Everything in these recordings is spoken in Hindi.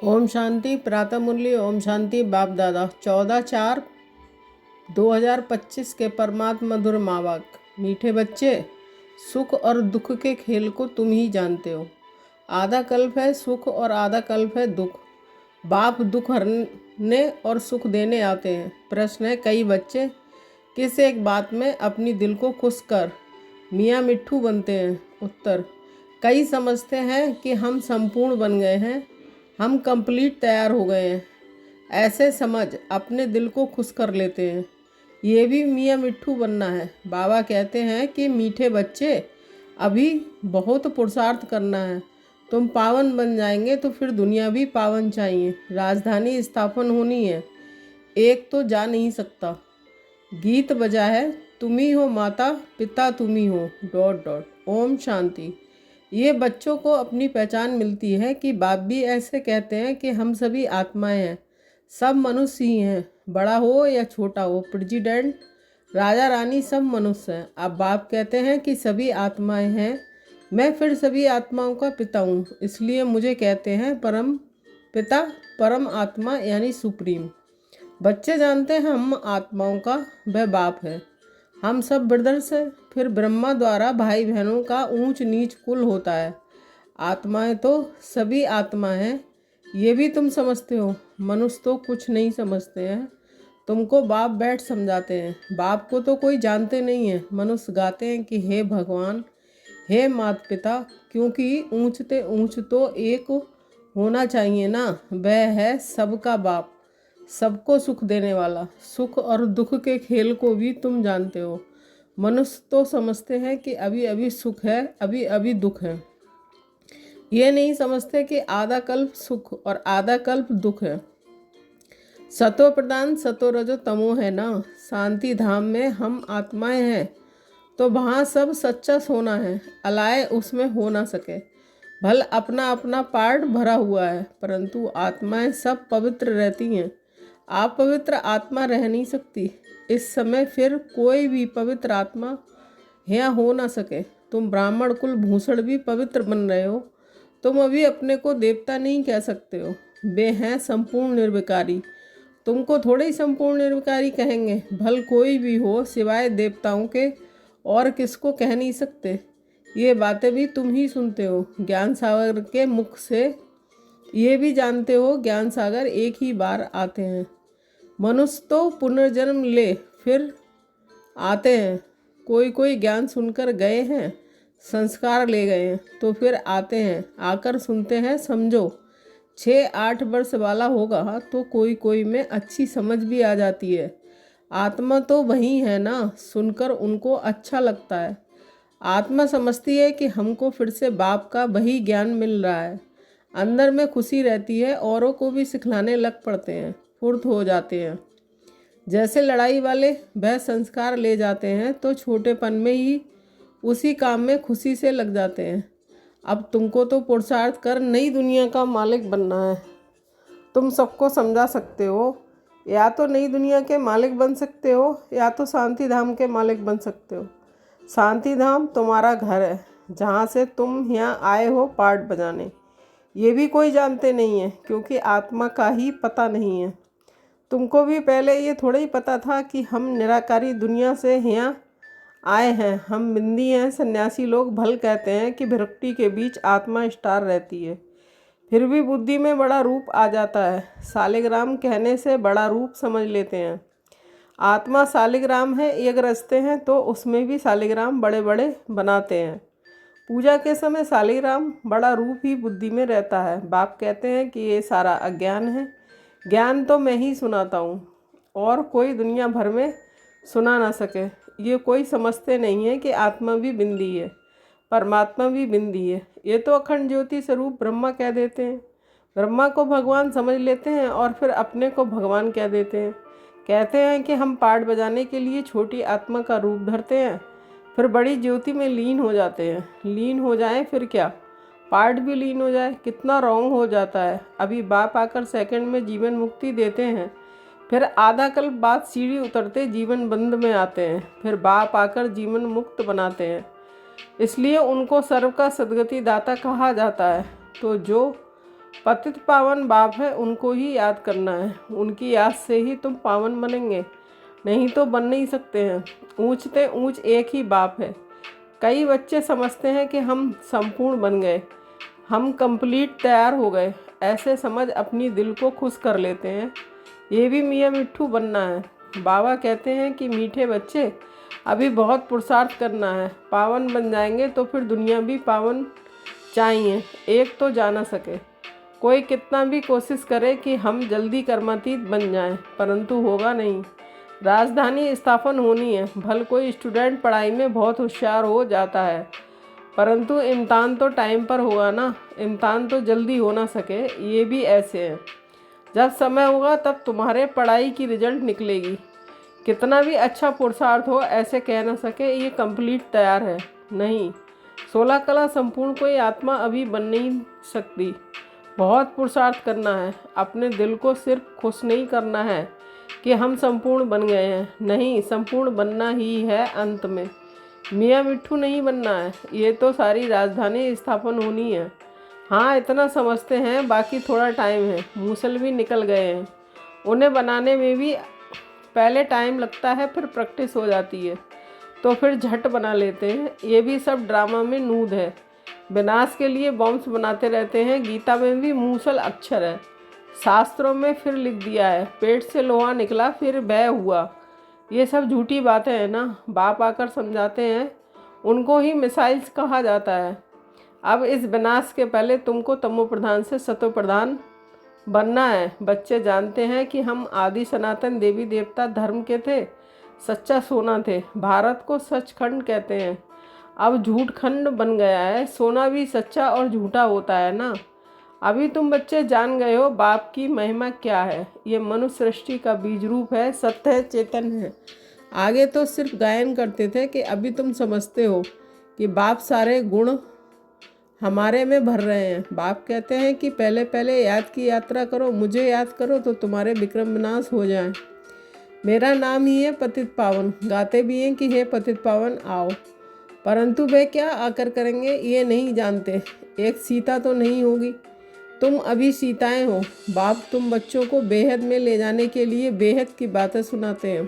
ओम शांति। प्रातः मुरली। ओम शांति। बाप दादा 14/4/2025 के परमात्मा मधुर माँ बाप। मीठे बच्चे, सुख और दुख के खेल को तुम ही जानते हो। आधा कल्प है सुख और आधा कल्प है दुख। बाप दुख हरने और सुख देने आते हैं। प्रश्न है, कई बच्चे किस एक बात में अपनी दिल को खुश कर मियाँ मिट्ठू बनते हैं? उत्तर, कई समझते हैं कि हम संपूर्ण बन गए हैं, हम कंप्लीट तैयार हो गए हैं। ऐसे समझ अपने दिल को खुश कर लेते हैं। ये भी मियाँ मिट्ठू बनना है। बाबा कहते हैं कि मीठे बच्चे, अभी बहुत पुरुषार्थ करना है। तुम पावन बन जाएंगे तो फिर दुनिया भी पावन चाहिए। राजधानी स्थापन होनी है, एक तो जा नहीं सकता। गीत बजा है, तुम ही हो माता पिता तुम ही हो ... ओम शांति। ये बच्चों को अपनी पहचान मिलती है कि बाप भी ऐसे कहते हैं कि हम सभी आत्माएं हैं, सब मनुष्य ही हैं, बड़ा हो या छोटा हो, प्रेसिडेंट, राजा रानी, सब मनुष्य हैं। अब बाप कहते हैं कि सभी आत्माएं हैं, मैं फिर सभी आत्माओं का पिता हूँ, इसलिए मुझे कहते हैं परम पिता, परम आत्मा यानी सुप्रीम। बच्चे जानते हैं हम आत्माओं का वह बाप है, हम सब ब्रदर्स हैं। फिर ब्रह्मा द्वारा भाई बहनों का ऊंच नीच कुल होता है। आत्माएं तो सभी आत्मा हैं, ये भी तुम समझते हो। मनुष्य तो कुछ नहीं समझते हैं, तुमको बाप बैठ समझाते हैं। बाप को तो कोई जानते नहीं है। मनुष्य गाते हैं कि हे भगवान, हे माता पिता, क्योंकि ऊंचते ऊंच तो एक होना चाहिए ना, वह है सबका बाप, सबको सुख देने वाला। सुख और दुख के खेल को भी तुम जानते हो। मनुष्य तो समझते हैं कि अभी अभी सुख है, अभी अभी दुख है। ये नहीं समझते कि आधा कल्प सुख और आधा कल्प दुख है। सतो प्रधान सतो रजो तमो है ना। शांति धाम में हम आत्माएं हैं तो वहाँ सब सच्चा सोना है, अलाए उसमें हो ना सके। भल अपना अपना पार्ट भरा हुआ है, परंतु आत्माएं सब पवित्र रहती हैं। आप पवित्र आत्मा रह नहीं सकती इस समय, फिर कोई भी पवित्र आत्मा यहाँ हो ना सके। तुम ब्राह्मण कुल भूषण भी पवित्र बन रहे हो, तुम अभी अपने को देवता नहीं कह सकते हो। वे हैं संपूर्ण निर्विकारी, तुमको थोड़े ही संपूर्ण निर्विकारी कहेंगे। भल कोई भी हो सिवाय देवताओं के और किसको कह नहीं सकते। ये बातें भी तुम ही सुनते हो ज्ञान सागर के मुख से। ये भी जानते हो ज्ञान सागर एक ही बार आते हैं। मनुष्य तो पुनर्जन्म ले फिर आते हैं। कोई कोई ज्ञान सुनकर गए हैं, संस्कार ले गए हैं, तो फिर आते हैं, आकर सुनते हैं। समझो 6-8 वर्ष वाला होगा तो कोई कोई में अच्छी समझ भी आ जाती है। आत्मा तो वही है ना, सुनकर उनको अच्छा लगता है। आत्मा समझती है कि हमको फिर से बाप का वही ज्ञान मिल रहा है। अंदर में खुशी रहती है, औरों को भी सिखलाने लग पड़ते हैं, फुर्त हो जाते हैं। जैसे लड़ाई वाले वह संस्कार ले जाते हैं तो छोटेपन में ही उसी काम में खुशी से लग जाते हैं। अब तुमको तो पुरुषार्थ कर नई दुनिया का मालिक बनना है। तुम सबको समझा सकते हो, या तो नई दुनिया के मालिक बन सकते हो या तो शांति धाम के मालिक बन सकते हो। शांति धाम तुम्हारा घर है, जहाँ से तुम यहाँ आए हो पार्ट बजाने। ये भी कोई जानते नहीं है क्योंकि आत्मा का ही पता नहीं है। तुमको भी पहले ये थोड़ा ही पता था कि हम निराकारी दुनिया से यहाँ आए हैं, हम बिंदी हैं। सन्यासी लोग भल कहते हैं कि भ्रकुटी के बीच आत्मा स्टार रहती है, फिर भी बुद्धि में बड़ा रूप आ जाता है। शालिग्राम कहने से बड़ा रूप समझ लेते हैं। आत्मा शालिग्राम है, ये रचते हैं तो उसमें भी शालिग्राम बड़े बड़े बनाते हैं। पूजा के समय शालिग्राम बड़ा रूप ही बुद्धि में रहता है। बाप कहते हैं कि ये सारा अज्ञान है, ज्ञान तो मैं ही सुनाता हूँ और कोई दुनिया भर में सुना ना सके। ये कोई समझते नहीं है कि आत्मा भी बिंदी है, परमात्मा भी बिंदी है। ये तो अखंड ज्योति स्वरूप ब्रह्मा कह देते हैं। ब्रह्मा को भगवान समझ लेते हैं और फिर अपने को भगवान कह देते हैं। कहते हैं कि हम पार्ट बजाने के लिए छोटी आत्मा का रूप धरते हैं, फिर बड़ी ज्योति में लीन हो जाते हैं। लीन हो जाएं फिर क्या, पार्ट भी लीन हो जाए, कितना रॉन्ग हो जाता है। अभी बाप आकर सेकंड में जीवन मुक्ति देते हैं, फिर आधा कल्प बाद सीढ़ी उतरते जीवन बंद में आते हैं, फिर बाप आकर जीवन मुक्त बनाते हैं। इसलिए उनको सर्व का सद्गति दाता कहा जाता है। तो जो पतित पावन बाप है, उनको ही याद करना है। उनकी याद से ही तुम पावन बनेंगे, नहीं तो बन नहीं सकते हैं। ऊंचते ऊंच एक ही बाप है। कई बच्चे समझते हैं कि हम संपूर्ण बन गए, हम कंप्लीट तैयार हो गए, ऐसे समझ अपनी दिल को खुश कर लेते हैं। ये भी मियाँ मिट्ठू बनना है। बाबा कहते हैं कि मीठे बच्चे, अभी बहुत पुरुषार्थ करना है। पावन बन जाएंगे तो फिर दुनिया भी पावन चाहिए, एक तो जा ना सके। कोई कितना भी कोशिश करे कि हम जल्दी कर्मातीत बन जाएं, परंतु होगा नहीं। राजधानी स्थापन होनी है। भल कोई स्टूडेंट पढ़ाई में बहुत होशियार हो जाता है, परंतु इम्तान तो टाइम पर होगा ना। इम्तान तो जल्दी हो ना सके, ये भी ऐसे है। जब समय होगा तब तुम्हारे पढ़ाई की रिजल्ट निकलेगी। कितना भी अच्छा पुरुषार्थ हो, ऐसे कह ना सके ये कंप्लीट तैयार है। नहीं, 16 कला संपूर्ण कोई आत्मा अभी बन नहीं सकती। बहुत पुरुषार्थ करना है। अपने दिल को सिर्फ खुश नहीं करना है कि हम संपूर्ण बन गए हैं, नहीं, संपूर्ण बनना ही है अंत में। मियाँ मिट्ठू नहीं बनना है। ये तो सारी राजधानी स्थापन होनी है। हाँ, इतना समझते हैं, बाकी थोड़ा टाइम है। मूसल भी निकल गए हैं, उन्हें बनाने में भी पहले टाइम लगता है, फिर प्रैक्टिस हो जाती है तो फिर झट बना लेते हैं। ये भी सब ड्रामा में नूद है। विनाश के लिए बॉम्ब्स बनाते रहते हैं। गीता में भी मूसल अक्षर है। शास्त्रों में फिर लिख दिया है, पेट से लोहा निकला फिर भय हुआ। ये सब झूठी बातें हैं ना। बाप आकर समझाते हैं, उनको ही मिसाइल्स कहा जाता है। अब इस विनाश के पहले तुमको तमो प्रधान से सतो प्रधान बनना है। बच्चे जानते हैं कि हम आदि सनातन देवी देवता धर्म के थे, सच्चा सोना थे। भारत को सचखंड कहते हैं, अब झूठ खंड बन गया है। सोना भी सच्चा और झूठा होता है ना। अभी तुम बच्चे जान गए हो बाप की महिमा क्या है। ये मनुष्य सृष्टि का बीज रूप है, सत्य है, चेतन है। आगे तो सिर्फ गायन करते थे कि अभी तुम समझते हो कि बाप सारे गुण हमारे में भर रहे हैं। बाप कहते हैं कि पहले पहले याद की यात्रा करो, मुझे याद करो तो तुम्हारे विक्रम विनाश हो जाएं। मेरा नाम ही है पतित पावन। गाते भी हैं कि हे पतित पावन आओ, परंतु वे क्या आकर करेंगे ये नहीं जानते। एक सीता तो नहीं होगी, तुम अभी सीताएं हो। बाप तुम बच्चों को बेहद में ले जाने के लिए बेहद की बातें सुनाते हैं।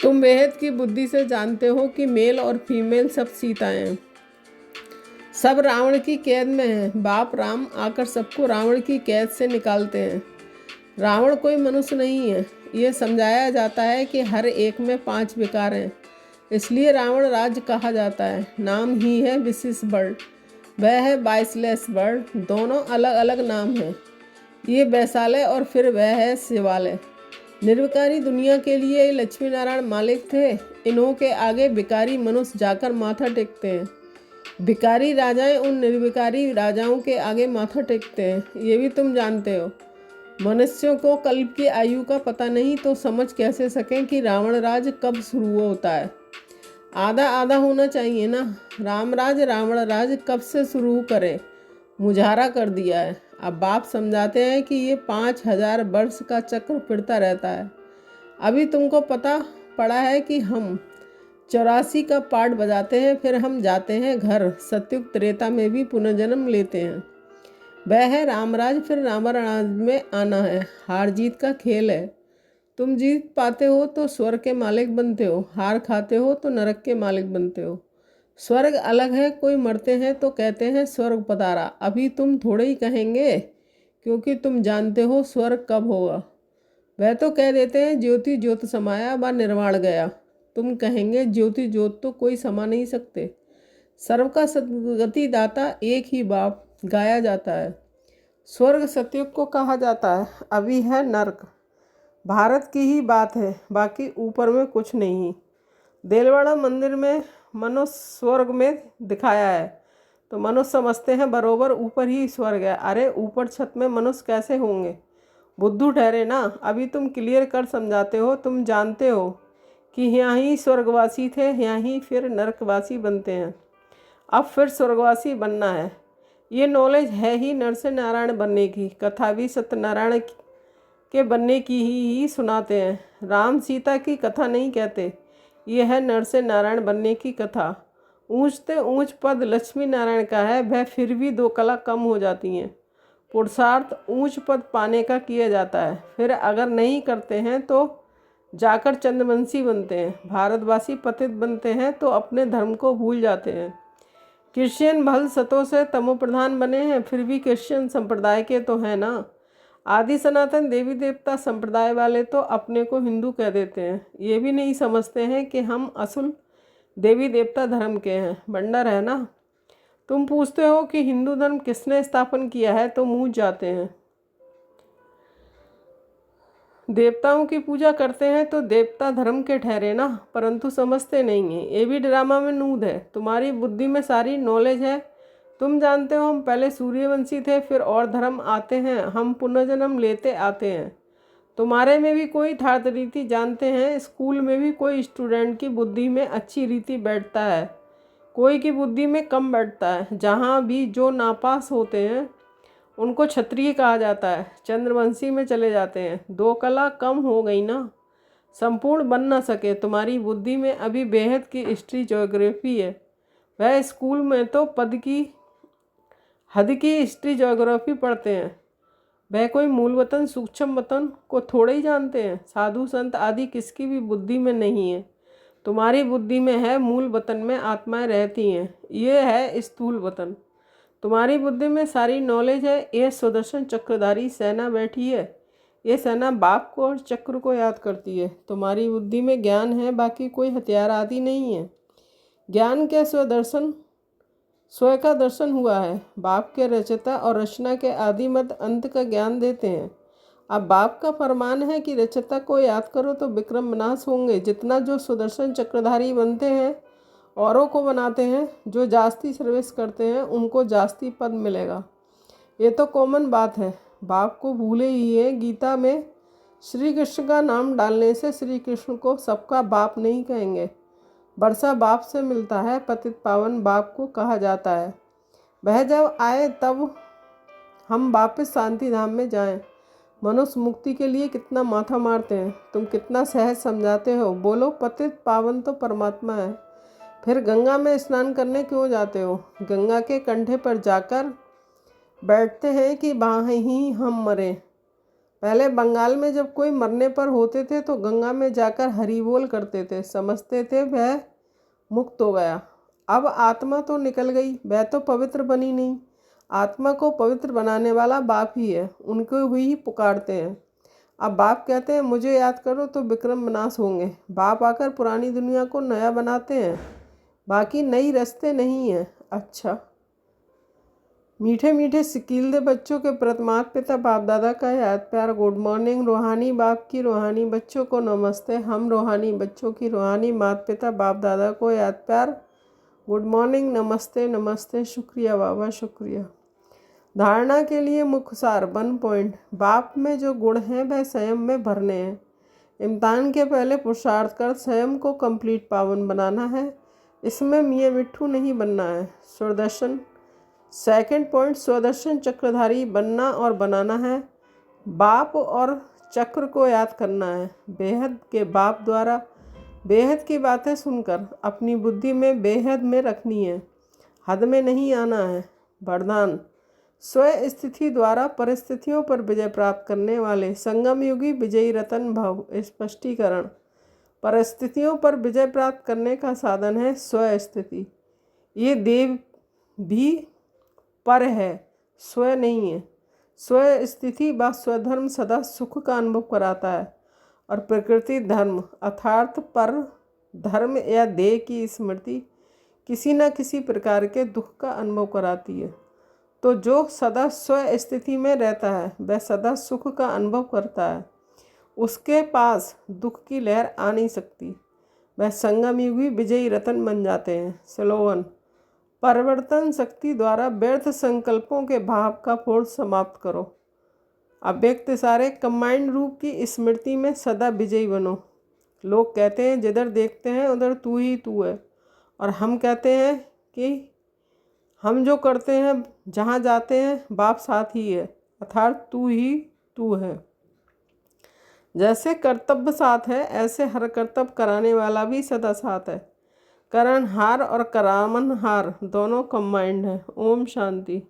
तुम बेहद की बुद्धि से जानते हो कि मेल और फीमेल सब सीताएं हैं, सब रावण की कैद में हैं। बाप राम आकर सबको रावण की कैद से निकालते हैं। रावण कोई मनुष्य नहीं है। ये समझाया जाता है कि हर एक में 5 विकार हैं, इसलिए रावण राज्य कहा जाता है। नाम ही है विशिष्ट बर्ड, वह है बाइसलेस बर्ड। दोनों अलग अलग नाम हैं। ये वैशालय और फिर वह है शिवालय। निर्विकारी दुनिया के लिए लक्ष्मी नारायण मालिक थे। इन्हों के आगे भिकारी मनुष्य जाकर माथा टेकते हैं। भिकारी राजाएं उन निर्विकारी राजाओं के आगे माथा टेकते हैं। ये भी तुम जानते हो। मनुष्यों को कल्प की आयु का पता नहीं, तो समझ कैसे सकें कि रावण राज कब शुरू होता है। आधा आधा होना चाहिए ना। राम राज रावण राज कब से शुरू करें, मुझारा कर दिया है। अब बाप समझाते हैं कि ये 5000 वर्ष का चक्र फिरता रहता है। अभी तुमको पता पड़ा है कि हम 84 का पाठ बजाते हैं, फिर हम जाते हैं घर। सत्युग त्रेता में भी पुनर्जन्म लेते हैं। वह है रामराज, फिर रामराज में आना है। हार जीत का खेल है। तुम जीत पाते हो तो स्वर्ग के मालिक बनते हो, हार खाते हो तो नरक के मालिक बनते हो। स्वर्ग अलग है। कोई मरते हैं तो कहते हैं स्वर्ग पधारा। अभी तुम थोड़े ही कहेंगे, क्योंकि तुम जानते हो स्वर्ग कब होगा। वह तो कह देते हैं ज्योति ज्योत समाया व निर्वाण गया। तुम कहेंगे ज्योति ज्योत तो कोई समा नहीं सकते। सर्व का सदगति दाता एक ही बाप गाया जाता है। स्वर्ग सतयुग को कहा जाता है, अभी है नरक। भारत की ही बात है, बाकी ऊपर में कुछ नहीं। देलवाड़ा मंदिर में मनुष्य स्वर्ग में दिखाया है, तो मनुष्य समझते हैं बरोबर ऊपर ही स्वर्ग है। अरे ऊपर छत में मनुष्य कैसे होंगे, बुद्धू ठहरे ना। अभी तुम क्लियर कर समझाते हो। तुम जानते हो कि यहाँ ही स्वर्गवासी थे, यहाँ ही फिर नरकवासी बनते हैं। अब फिर स्वर्गवासी बनना है। ये नॉलेज है ही नर से नारायण बनने की। कथा भी सत्यनारायण के बनने की ही सुनाते हैं। राम सीता की कथा नहीं कहते। ये है नर से नारायण बनने की कथा। ऊंचते ऊंच पद लक्ष्मी नारायण का है, वह फिर भी 2 कला कम हो जाती हैं। पुरुषार्थ ऊंच पद पाने का किया जाता है, फिर अगर नहीं करते हैं तो जाकर चंद्रवंशी बनते हैं। भारतवासी पतित बनते हैं तो अपने धर्म को भूल जाते हैं। क्रिश्चियन भल सतों से तमो प्रधान बने हैं, फिर भी क्रिश्चियन संप्रदाय के तो हैं ना। आदि सनातन देवी देवता संप्रदाय वाले तो अपने को हिंदू कह देते हैं, ये भी नहीं समझते हैं कि हम असुल देवी देवता धर्म के हैं। बंडर है ना। तुम पूछते हो कि हिंदू धर्म किसने स्थापन किया है तो मूझ जाते हैं। देवताओं की पूजा करते हैं तो देवता धर्म के ठहरे ना, परंतु समझते नहीं हैं। ये भी ड्रामा में नूद है। तुम्हारी बुद्धि में सारी नॉलेज है। तुम जानते हो हम पहले सूर्यवंशी थे, फिर और धर्म आते हैं, हम पुनर्जन्म लेते आते हैं। तुम्हारे में भी कोई थार्थ रीति जानते हैं। स्कूल में भी कोई स्टूडेंट की बुद्धि में अच्छी रीति बैठता है, कोई की बुद्धि में कम बैठता है। जहाँ भी जो नापास होते हैं उनको क्षत्रिय कहा जाता है, चंद्रवंशी में चले जाते हैं। 2 कला कम हो गई ना, संपूर्ण बन ना सके। तुम्हारी बुद्धि में अभी बेहद की हिस्ट्री ज्योग्राफी है। वह स्कूल में तो हद की हिस्ट्री ज्योग्राफी पढ़ते हैं। वह कोई मूल वतन सूक्ष्म वतन को थोड़े ही जानते हैं। साधु संत आदि किसकी भी बुद्धि में नहीं है। तुम्हारी बुद्धि में है, मूल वतन में आत्माएं रहती हैं, ये है स्थूल वतन। तुम्हारी बुद्धि में सारी नॉलेज है। ये सुदर्शन चक्रधारी सेना बैठी है, ये सेना बाप को और चक्र को याद करती है। तुम्हारी बुद्धि में ज्ञान है, बाकी कोई हथियार आदि नहीं है। ज्ञान के स्वयं का दर्शन हुआ है। बाप के रचयिता और रचना के आदि मत अंत का ज्ञान देते हैं। अब बाप का फरमान है कि रचयिता को याद करो तो विक्रम विनाश होंगे। जितना जो सुदर्शन चक्रधारी बनते हैं औरों को बनाते हैं, जो जास्ती सर्विस करते हैं उनको जास्ती पद मिलेगा। ये तो कॉमन बात है। बाप को भूले ही है। गीता में श्री कृष्ण का नाम डालने से श्री कृष्ण को सबका बाप नहीं कहेंगे। वर्षा बाप से मिलता है, पतित पावन बाप को कहा जाता है। वह जब आए तब हम वापस शांति धाम में जाएं। मनुष्य मुक्ति के लिए कितना माथा मारते हैं, तुम कितना सहज समझाते हो। बोलो पतित पावन तो परमात्मा है, फिर गंगा में स्नान करने क्यों जाते हो। गंगा के कंठे पर जाकर बैठते हैं कि वहाँ ही हम मरें। पहले बंगाल में जब कोई मरने पर होते थे तो गंगा में जाकर हरि बोल करते थे, समझते थे वह मुक्त हो गया। अब आत्मा तो निकल गई, वह तो पवित्र बनी नहीं। आत्मा को पवित्र बनाने वाला बाप ही है, उनको ही पुकारते हैं। अब बाप कहते हैं मुझे याद करो तो विक्रम विनाश होंगे। बाप आकर पुरानी दुनिया को नया बनाते हैं, बाकी नई रस्ते नहीं हैं। अच्छा, मीठे मीठे सिकीलदे बच्चों के प्रथमात पिता बाप दादा का याद प्यार। Good morning. रूहानी बाप की रूहानी बच्चों को नमस्ते। हम रूहानी बच्चों की रूहानी माता पिता बाप दादा को याद प्यार। गुड मॉर्निंग, नमस्ते नमस्ते, शुक्रिया बाबा शुक्रिया। धारणा के लिए मुख्य सार 1 पॉइंट। बाप में जो गुण हैं वह स्वयं में भरने हैं। इम्तिहान के पहले पुरुषार्थ कर स्वयं को कंप्लीट पावन बनाना है, इसमें मियाँ मिट्ठू नहीं बनना है। स्वदर्शन 2 पॉइंट, स्वदर्शन चक्रधारी बनना और बनाना है। बाप और चक्र को याद करना है। बेहद के बाप द्वारा बेहद की बातें सुनकर अपनी बुद्धि में बेहद में रखनी है, हद में नहीं आना है। वरदान स्वयं स्थिति द्वारा परिस्थितियों पर विजय प्राप्त करने वाले संगम युगी विजयी रतन भव। स्पष्टीकरण परिस्थितियों पर विजय प्राप्त करने का साधन है स्वयं स्थिति। ये देव भी पर है, स्वयं नहीं है। स्वयं स्थिति व स्वधर्म सदा सुख का अनुभव कराता है और प्रकृति धर्म अर्थात पर धर्म या देह की स्मृति किसी न किसी प्रकार के दुख का अनुभव कराती है। तो जो सदा स्वयं स्थिति में रहता है वह सदा सुख का अनुभव करता है, उसके पास दुख की लहर आ नहीं सकती। वह संगम युगी विजयी रतन बन जाते हैं। स्लोगन परिवर्तन शक्ति द्वारा व्यर्थ संकल्पों के भाव का फोर्स समाप्त करो। अव्यक्त सारे कंबाइंड रूप की स्मृति में सदा विजयी बनो। लोग कहते हैं जिधर देखते हैं उधर तू ही तू है, और हम कहते हैं कि हम जो करते हैं जहाँ जाते हैं बाप साथ ही है, अर्थात तू ही तू है। जैसे कर्तव्य साथ है ऐसे हर कर्तव्य कराने वाला भी सदा साथ है। करणहार और करामनहार दोनों कंबाइंड है। ओम शांति।